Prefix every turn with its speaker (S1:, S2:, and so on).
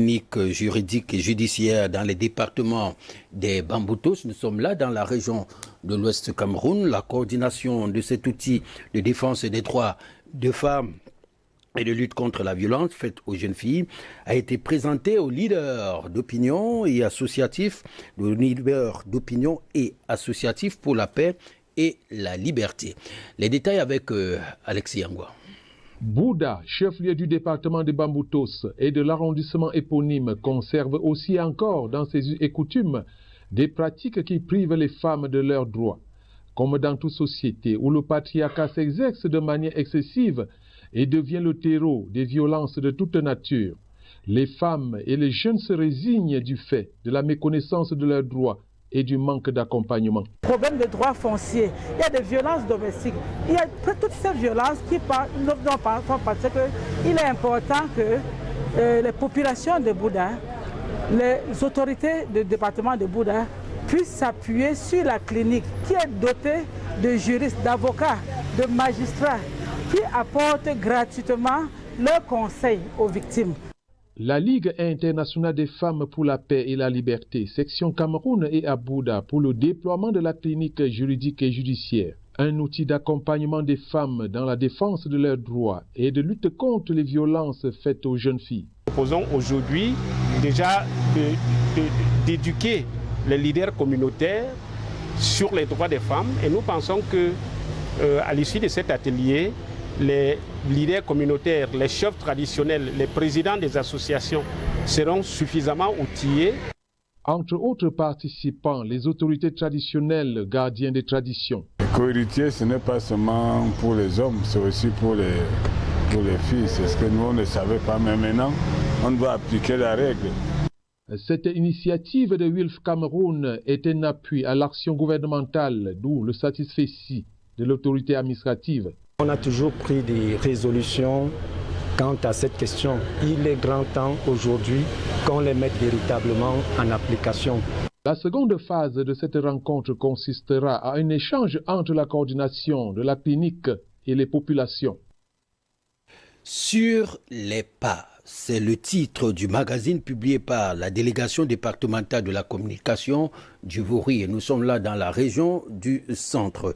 S1: cliniques juridiques et judiciaires dans les départements des Bamboutos. Nous sommes là dans la région de l'Ouest Cameroun. La coordination de cet outil de défense des droits de femmes et de lutte contre la violence faite aux jeunes filles a été présentée aux leaders d'opinion et associatifs, pour la paix et la liberté. Les détails avec Alexis Angwa.
S2: Bouda, chef-lieu du département de Bamboutos et de l'arrondissement éponyme, conserve aussi encore dans ses us et coutumes des pratiques qui privent les femmes de leurs droits. Comme dans toute société où le patriarcat s'exerce de manière excessive et devient le terreau des violences de toute nature, les femmes et les jeunes se résignent du fait de la méconnaissance de leurs droits et du manque d'accompagnement.
S3: Problème de droits fonciers, il y a des violences domestiques, il y a toutes ces violences qui font parce qu'il est important que les populations de Bouda, les autorités du département de Bouda puissent s'appuyer sur la clinique qui est dotée de juristes, d'avocats, de magistrats qui apportent gratuitement leurs conseils aux victimes.
S2: La Ligue internationale des femmes pour la paix et la liberté, section Cameroun et à Bouda pour le déploiement de la clinique juridique et judiciaire, un outil d'accompagnement des femmes dans la défense de leurs droits et de lutte contre les violences faites aux jeunes filles.
S4: Nous proposons aujourd'hui déjà d'éduquer les leaders communautaires sur les droits des femmes et nous pensons que à l'issue de cet atelier, les leaders communautaires, les chefs traditionnels, les présidents des associations seront suffisamment outillés.
S2: Entre autres participants, les autorités traditionnelles, gardiens des traditions.
S5: Co-héritier, ce n'est pas seulement pour les hommes, c'est aussi pour les filles. C'est ce que nous, on ne savait pas, mais maintenant, on doit appliquer la règle.
S2: Cette initiative de WILF Cameroun est un appui à l'action gouvernementale, d'où le satisfecit de l'autorité administrative.
S6: On a toujours pris des résolutions quant à cette question. Il est grand temps aujourd'hui qu'on les mette véritablement en application.
S2: La seconde phase de cette rencontre consistera à un échange entre la coordination de la clinique et les populations.
S1: Sur les pas, c'est le titre du magazine publié par la délégation départementale de la communication du Vaury. Et nous sommes là dans la région du centre.